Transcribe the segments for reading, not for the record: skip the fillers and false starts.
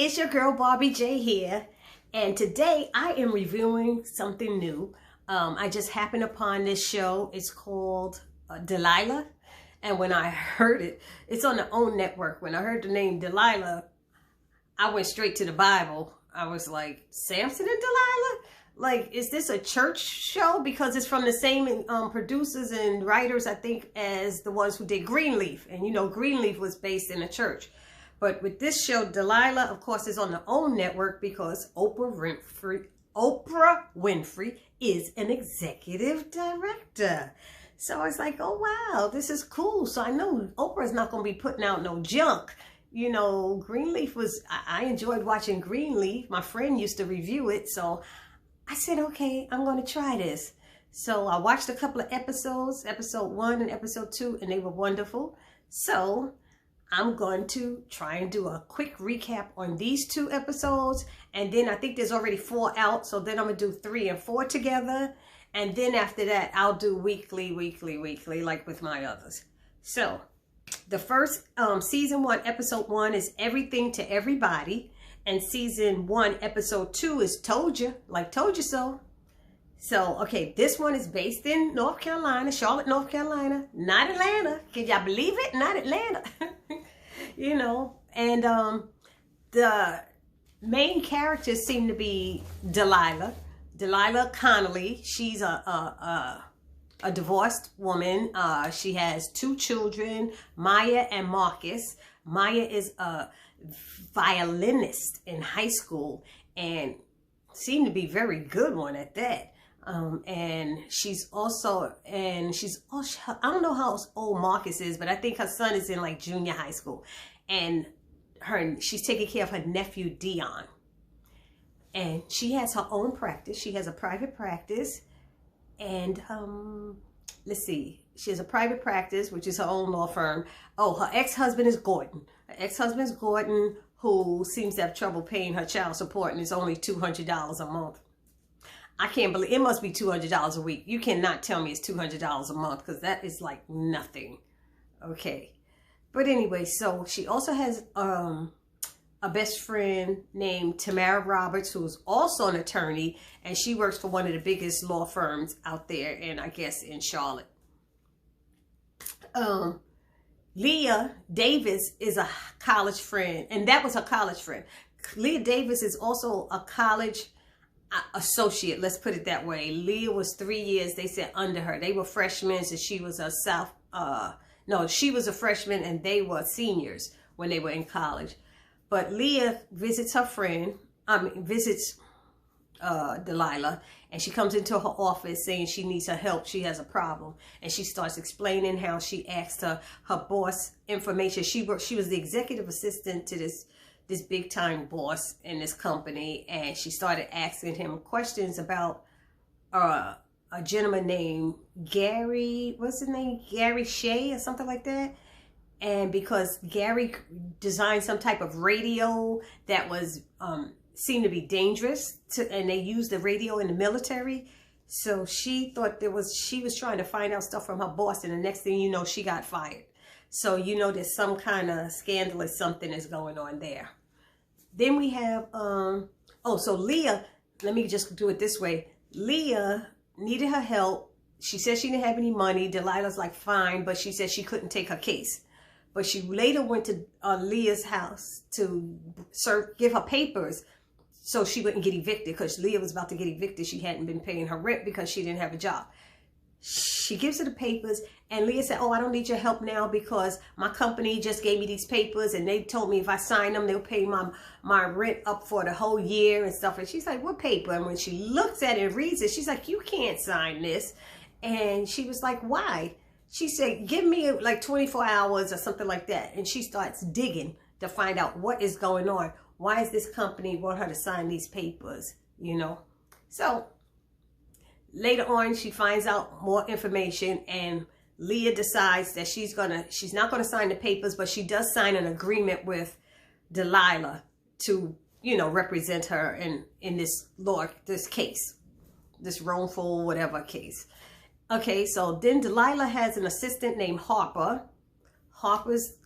it's your girl Barbie J here, and today I am reviewing something new. I just happened upon this show. It's called Delilah, and when I heard it, it's on the OWN network. When I heard the name Delilah, I went straight to the Bible. I was like, Samson and Delilah? Like, is this a church show? Because it's from the same producers and writers, I think, as the ones who did Greenleaf. And you know, Greenleaf was based in a church. But with this show, Delilah, of course, is on the OWN network because Oprah Winfrey is an executive director. So I was like, oh, wow, this is cool. So I know Oprah's not going to be putting out no junk. You know, Greenleaf was, I enjoyed watching Greenleaf. My friend used to review it. So I said, okay, I'm going to try this. So I watched a couple of episodes, episode 1 and episode 2, and they were wonderful. So I'm going to try and do a quick recap on these 2 episodes. And then I think there's already 4 out. So then I'm going to do 3 and 4 together. And then after that, I'll do weekly, like with my others. So the first season 1, episode 1 is Everything to Everybody. And season 1, episode 2 is Toldja, like Told You So. So, okay, this one is based in North Carolina, Charlotte, North Carolina, not Atlanta. Can y'all believe it? Not Atlanta. You know, and the main characters seem to be Delilah Connolly. She's a divorced woman. She has 2 children, Maya and Marcus. Maya is a violinist in high school and seemed to be very good one at that. And she's also, I don't know how old Marcus is, but I think her son is in like junior high school. And she's taking care of her nephew, Dion. And she has her own practice. She has a private practice. And let's see, she has a private practice, which is her own law firm. Oh, her ex-husband is Gordon. Her ex-husband is Gordon, who seems to have trouble paying her child support, and it's only $200 a month. I can't believe, it must be $200 a week. You cannot tell me it's $200 a month, because that is like nothing. Okay. But anyway, so she also has a best friend named Tamara Roberts, who's also an attorney, and she works for one of the biggest law firms out there, and I guess in Charlotte. Leah Davis is a college friend, and that was her college friend. Leah Davis is also a college associate, let's put it that way. Leah was 3 years, they said, under her. They were freshmen, so she was a she was a freshman and they were seniors when they were in college. But Leah visits her friend, visits Delilah, and she comes into her office saying she needs her help. She has a problem. And she starts explaining how she asked her boss information. She was the executive assistant to this big time boss in this company. And she started asking him questions about a gentleman named Gary, what's his name? Gary Shea or something like that. And because Gary designed some type of radio that was seemed to be dangerous, and they used the radio in the military. So she thought she was trying to find out stuff from her boss, and the next thing you know, she got fired. So you know there's some kind of scandalous something is going on there. Then we have, so Leah, let me just do it this way. Leah needed her help. She said she didn't have any money. Delilah's like, fine, but she said she couldn't take her case. But she later went to Leah's house to give her papers so she wouldn't get evicted, because Leah was about to get evicted. She hadn't been paying her rent because she didn't have a job. She gives her the papers, and Leah said, oh, I don't need your help now because my company just gave me these papers, and they told me if I sign them, they'll pay my rent up for the whole year and stuff. And she's like, what paper? And when she looks at it and reads it, she's like, you can't sign this. And she was like, why? She said, give me like 24 hours or something like that. And she starts digging to find out what is going on. Why is this company want her to sign these papers, you know? So later on, she finds out more information, and Leah decides that she's not gonna sign the papers, but she does sign an agreement with Delilah to, you know, represent her in this case, this wrongful whatever case. Okay, so then Delilah has an assistant named Harper. Harper's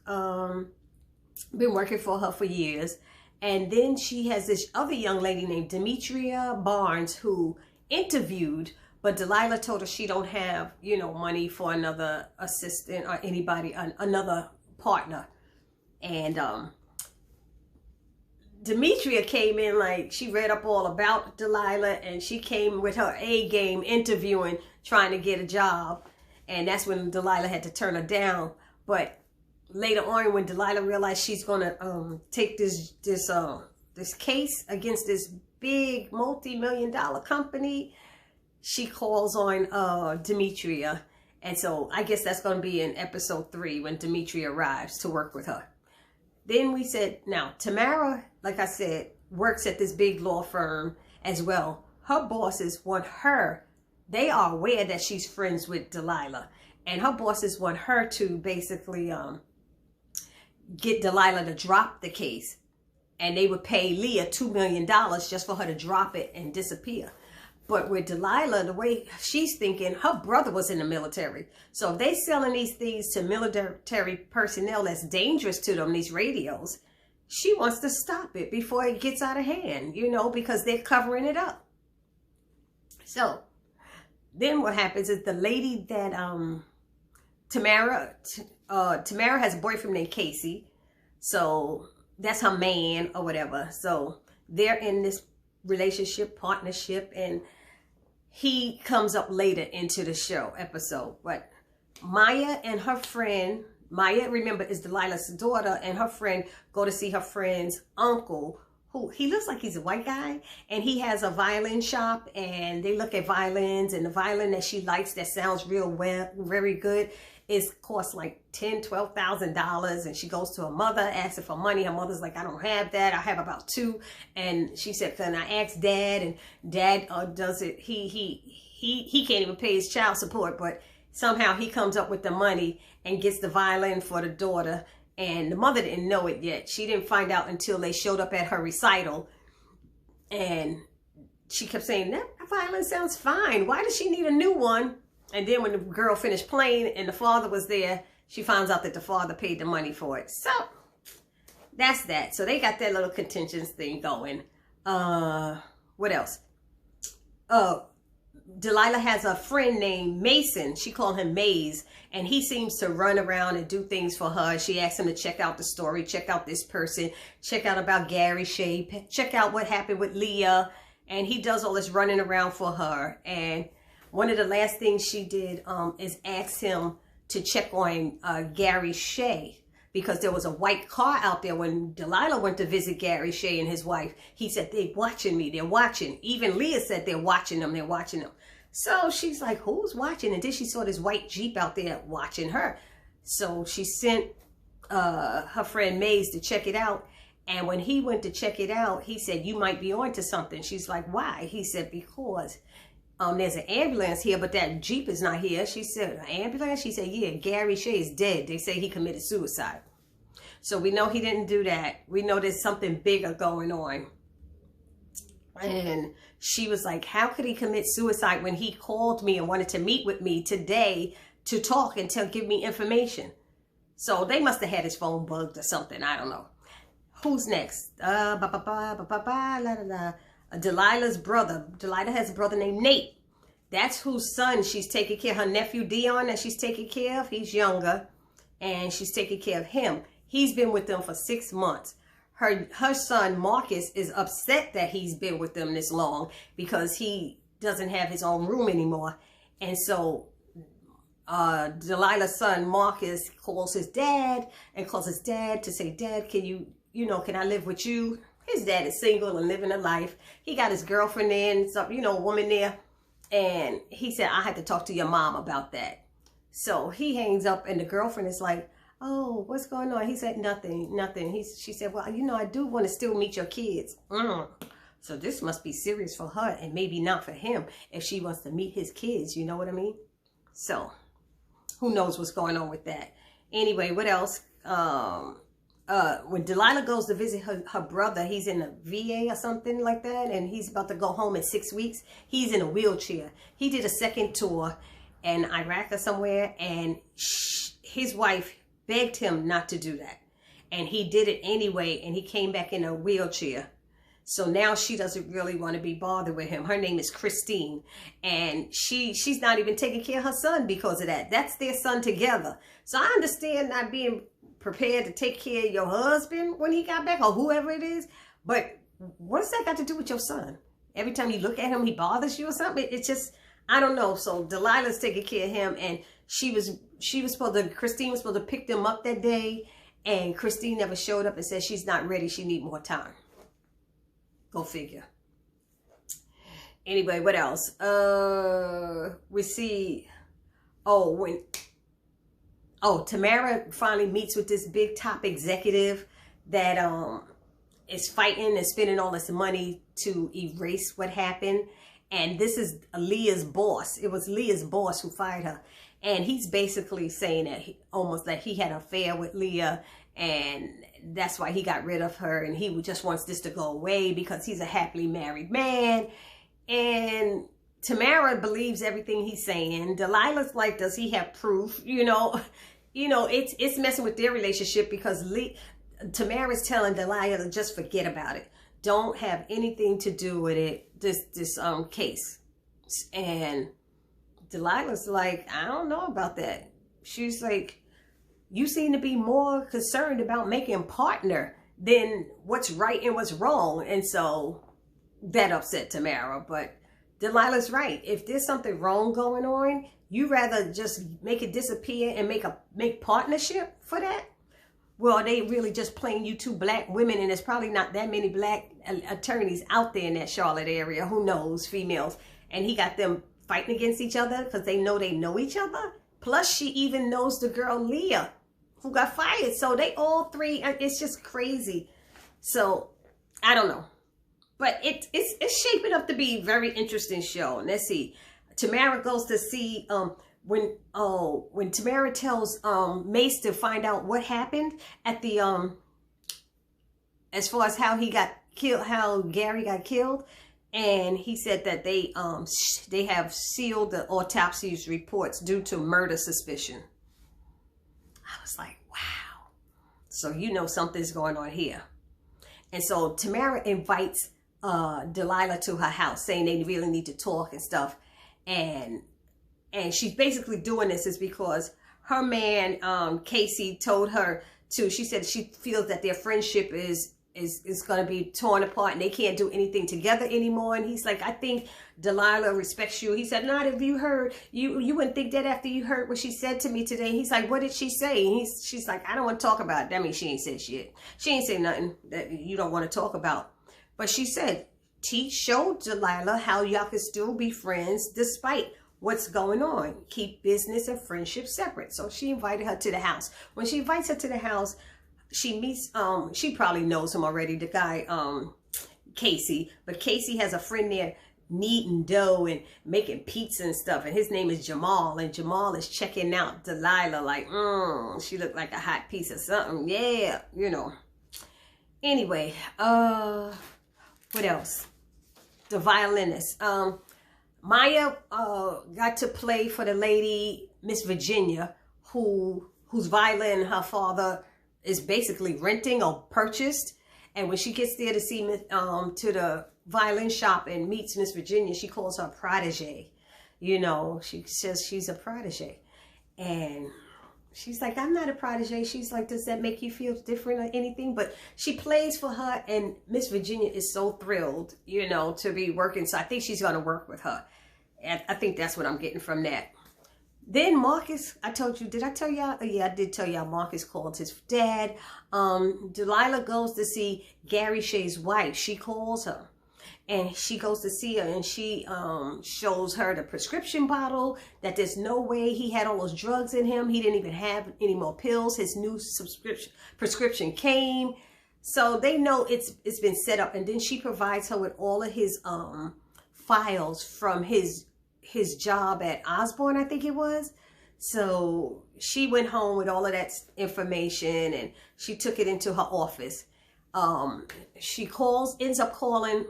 been working for her for years, And then she has this other young lady named Demetria Barnes who interviewed, but Delilah told her she don't have, you know, money for another assistant or anybody, another partner. And Demetria came in like she read up all about Delilah, and she came with her A game interviewing, trying to get a job. And that's when Delilah had to turn her down. But later on, when Delilah realized she's gonna take this case against this big multi-million-dollar company, she calls on Demetria. And so I guess that's going to be in episode 3 when Demetria arrives to work with her. Then we said, now Tamara, like I said, works at this big law firm as well. Her bosses want her, they are aware that she's friends with Delilah. And her bosses want her to basically get Delilah to drop the case. And they would pay Leah $2 million just for her to drop it and disappear. But with Delilah, the way she's thinking, her brother was in the military. So if they selling these things to military personnel that's dangerous to them, these radios, she wants to stop it before it gets out of hand, you know, because they're covering it up. So then what happens is the lady that Tamara has a boyfriend named Casey. So that's her man or whatever. So they're in this relationship, partnership, and he comes up later into the show episode. But Maya and her friend, Maya, remember, is Delilah's daughter, and her friend go to see her friend's uncle, who he looks like he's a white guy, and he has a violin shop, and they look at violins, and the violin that she likes that sounds real well, very good, costs like $10,000-$12,000. And she goes to her mother, asks her for money. Her mother's like, I don't have that. I have about 2. And she said, can I ask Dad? And Dad does it. He can't even pay his child support, but somehow he comes up with the money and gets the violin for the daughter. And the mother didn't know it yet. She didn't find out until they showed up at her recital. And she kept saying, that violin sounds fine. Why does she need a new one? And then when the girl finished playing and the father was there, she finds out that the father paid the money for it. So that's that. So they got that little contentious thing going. What else? Delilah has a friend named Mason. She called him Maze. And he seems to run around and do things for her. She asked him to check out the story, check out this person, check out about Gary Shea, check out what happened with Leah. And he does all this running around for her. And one of the last things she did is ask him to check on Gary Shea, because there was a white car out there when Delilah went to visit Gary Shea and his wife. He said, they're watching me, they're watching. Even Leah said they're watching them, they're watching them. So she's like, who's watching? And then she saw this white Jeep out there watching her. So she sent her friend Maze to check it out. And when he went to check it out, he said, you might be onto something. She's like, why? He said, because there's an ambulance here, but that Jeep is not here. She said, an ambulance? She said, yeah, Gary Shea is dead. They say he committed suicide. So we know he didn't do that. We know there's something bigger going on. And she was like, how could he commit suicide when he called me and wanted to meet with me today to talk and to give me information? So they must have had his phone bugged or something. I don't know. Who's next? Delilah's brother. Delilah has a brother named Nate. That's whose son she's taking care of. Her nephew Dion that she's taking care of. He's younger. And she's taking care of him. He's been with them for 6 months. Her son Marcus is upset that he's been with them this long because he doesn't have his own room anymore. And so Delilah's son Marcus calls his dad and calls his dad to say, Dad, can can I live with you? His dad is single and living a life. He got his girlfriend there and some, woman there. And he said, I had to talk to your mom about that. So he hangs up and the girlfriend is like, oh, what's going on? He said, nothing. She said, well, I do want to still meet your kids. So this must be serious for her and maybe not for him if she wants to meet his kids. You know what I mean? So who knows what's going on with that. Anyway, what else? When Delilah goes to visit her brother, he's in a VA or something like that, and he's about to go home in 6 weeks. He's in a wheelchair. He did a second tour in Iraq or somewhere, and his wife begged him not to do that. and he did it anyway, and he came back in a wheelchair. So now she doesn't really want to be bothered with him. Her name is Christine, and she's not even taking care of her son because of that. That's their son together. So I understand not being prepared to take care of your husband when he got back, or whoever it is, but what does that got to do with your son? Every time you look at him, he bothers you or something. It's just, I don't know. So Delilah's taking care of him, and Christine was supposed to pick them up that day, and Christine never showed up and said she's not ready. She need more time. Go figure. Anyway, what else? We see, Tamara finally meets with this big top executive that is fighting and spending all this money to erase what happened. And this is Leah's boss. It was Leah's boss who fired her. And he's basically saying that almost that he had an affair with Leah, and that's why he got rid of her, and he just wants this to go away because he's a happily married man. And Tamara believes everything he's saying. Delilah's like, does he have proof? It's messing with their relationship because Tamara's telling Delilah to just forget about it. Don't have anything to do with it, this case. And Delilah's like, I don't know about that. She's like, you seem to be more concerned about making partner than what's right and what's wrong. And so that upset Tamara. But Delilah's right. If there's something wrong going on, you rather just make it disappear and make partnership for that? Well, they really just playing you two black women, and there's probably not that many black attorneys out there in that Charlotte area. Who knows, females. And he got them fighting against each other because they know each other. Plus, she even knows the girl Leah who got fired. So they all three, it's just crazy. So I don't know. But it's shaping up to be a very interesting show. And let's see. Tamara goes to see when Tamara tells Mace to find out what happened at the as far as how he got killed, how Gary got killed. And he said that they have sealed the autopsy's reports due to murder suspicion. I was like, wow. So something's going on here. And so Tamara invites Delilah to her house, saying they really need to talk and stuff. And she's basically doing this is because her man, Casey, told her to, she said she feels that their friendship is going to be torn apart and they can't do anything together anymore. And he's like, I think Delilah respects you. He said, not if you heard, you wouldn't think that after you heard what she said to me today. He's like, what did she say? And she's like, I don't want to talk about it. That means she ain't said shit. She ain't say nothing that you don't want to talk about. But she said, show Delilah how y'all can still be friends despite what's going on. Keep business and friendship separate. So she invited her to the house. When she invites her to the house, she meets, she probably knows him already, the guy, Casey. But Casey has a friend there kneading dough and making pizza and stuff. And his name is Jamal. And Jamal is checking out Delilah like, she looked like a hot piece of something. Yeah, Anyway, what else? The violinist. Maya got to play for the lady, Miss Virginia, whose violin her father is basically renting or purchased. And when she gets there to see to the violin shop and meets Miss Virginia, she calls her protege. She says she's a protege. And she's like, I'm not a protege. She's like, does that make you feel different or anything? But she plays for her, and Miss Virginia is so thrilled, to be working. So I think she's going to work with her. And I think that's what I'm getting from that. Then Marcus, I told you, did I tell y'all? Oh, yeah, I did tell y'all Marcus called his dad. Delilah goes to see Gary Shea's wife. She calls her. And she goes to see her, and she shows her the prescription bottle, that there's no way he had all those drugs in him. He didn't even have any more pills. His new prescription came. So they know it's been set up. And then she provides her with all of his files from his job at Osborne, I think it was. So she went home with all of that information, and she took it into her office. She ends up calling.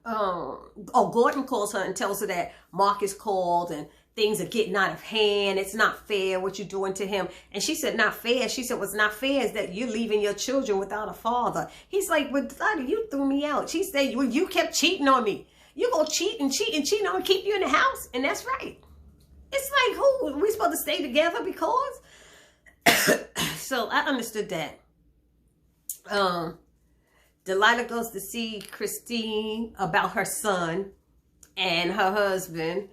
Gordon calls her and tells her that Marcus called, and things are getting out of hand. It's not fair what you're doing to him. And she said, not fair. She said, what's not fair is that you're leaving your children without a father. He's like, well, Delilah, you threw me out. She said, well, you kept cheating on me. You gonna cheat and cheat and cheat on me, keep you in the house. And that's right. It's like, who? Are we supposed to stay together because? So I understood that. Delilah goes to see Christine about her son and her husband.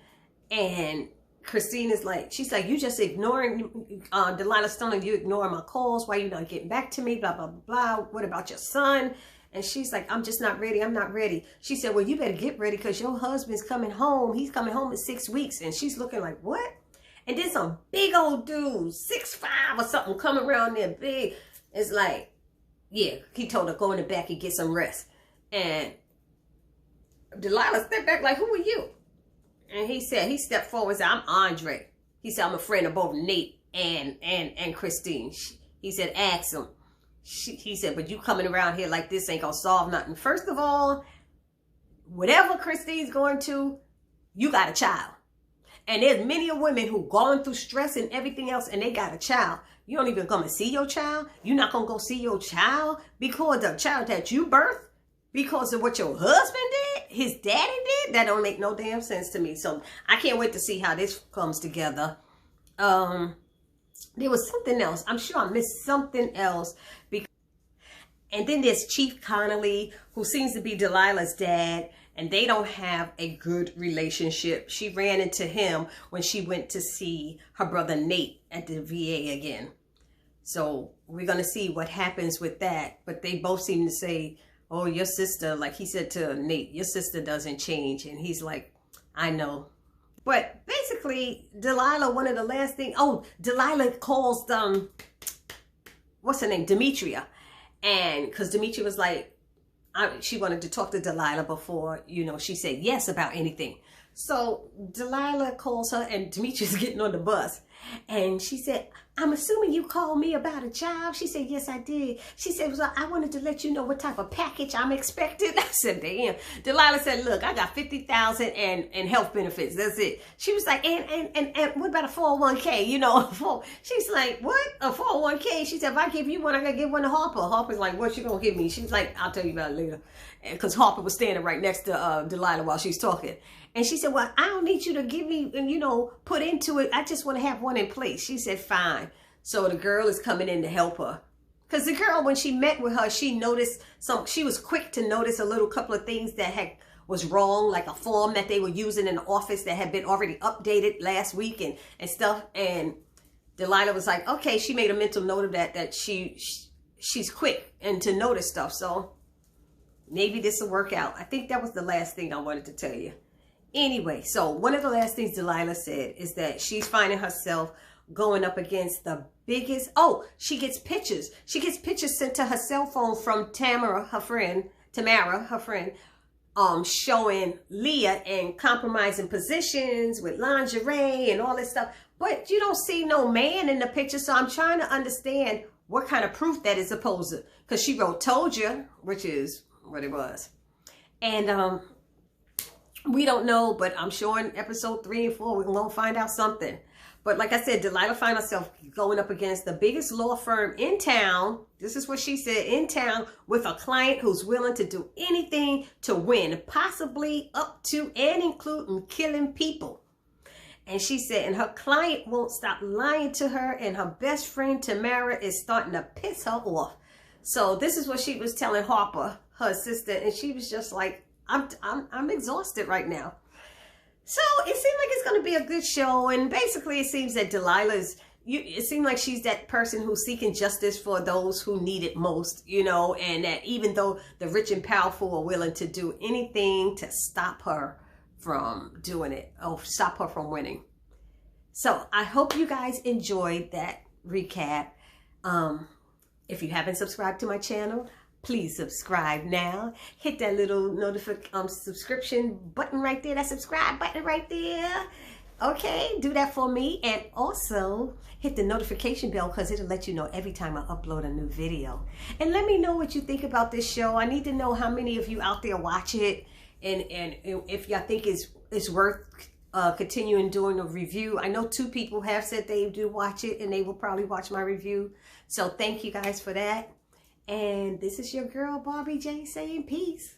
And Christine is like, she's like, you just ignoring, Delilah's telling you ignoring my calls. Why you not getting back to me? Blah, blah, blah, blah. What about your son? And she's like, I'm just not ready. I'm not ready. She said, well, you better get ready because your husband's coming home. He's coming home in 6 weeks. And she's looking like, what? And then some big old dude, 6'5" or something, coming around there big. It's like, yeah, he told her, go in the back and get some rest. And Delilah stepped back like, who are you? And he said, he stepped forward and said, I'm Andre. He said, I'm a friend of both Nate and Christine. He said, ask him. He said, but you coming around here like this ain't gonna solve nothing. First of all, whatever Christine's going to, you got a child. And there's many of women who going through stress and everything else, and they got a child. You don't even come and see your child. You're not gonna go see your child because the child that you birthed, because of what your husband did, his daddy did. That don't make no damn sense to me. So I can't wait to see how this comes together. There was something else. I'm sure I missed something else. And then there's Chief Connolly, who seems to be Delilah's dad, and they don't have a good relationship. She ran into him when she went to see her brother Nate at the VA again. So we're going to see what happens with that. But they both seem to say, oh, your sister, like he said to Nate, your sister doesn't change. And he's like, I know. But basically, Delilah, one of the last things, Delilah calls them, what's her name? Demetria. And because Demetria was like, she wanted to talk to Delilah before, she said yes about anything. So Delilah calls her and Demetria's getting on the bus. And she said, I'm assuming you called me about a job. She said, yes, I did. She said, well, I wanted to let you know what type of package I'm expecting. I said, damn. Delilah said, look, I got $50,000 and health benefits. That's it. She was like, and what about a 401k? She's like, what? A 401k? She said, if I give you one, I gotta give one to Harper. Harper's like, what you gonna give me? She's like, I'll tell you about it later. Because Harper was standing right next to Delilah while she's talking. And she said, well, I don't need you to give me, put into it. I just want to have one in place. She said, fine. So the girl is coming in to help her. Because the girl, when she met with her, she noticed she was quick to notice a couple of things that was wrong, like a form that they were using in the office that had been already updated last week and stuff. And Delilah was like, okay, she made a mental note of that she's quick and to notice stuff. So maybe this will work out. I think that was the last thing I wanted to tell you. Anyway, so one of the last things Delilah said is that she's finding herself going up against the biggest, she gets pictures. She gets pictures sent to her cell phone from Tamara, her friend, showing Leah in compromising positions with lingerie and all this stuff. But you don't see no man in the picture, so I'm trying to understand what kind of proof that is supposed to, because she wrote Toldja, which is what it was. And we don't know, but I'm sure in episode 3 and 4, we're going to find out something. But like I said, Delilah found herself going up against the biggest law firm in town. This is what she said, in town, with a client who's willing to do anything to win, possibly up to and including killing people. And she said, and her client won't stop lying to her, and her best friend Tamara is starting to piss her off. So this is what she was telling Harper, her assistant, and she was just like, I'm exhausted right now. So it seemed like it's going to be a good show. And basically it seems that it seemed like she's that person who's seeking justice for those who need it most, and that even though the rich and powerful are willing to do anything to stop her from doing it or stop her from winning. So I hope you guys enjoyed that recap. If you haven't subscribed to my channel, please subscribe now. Hit that little subscription button right there, that subscribe button right there. Okay, do that for me. And also hit the notification bell because it'll let you know every time I upload a new video. And let me know what you think about this show. I need to know how many of you out there watch it and if y'all think it's worth continuing doing a review. I know 2 people have said they do watch it, and they will probably watch my review. So thank you guys for that. And this is your girl, Barbie J, saying peace.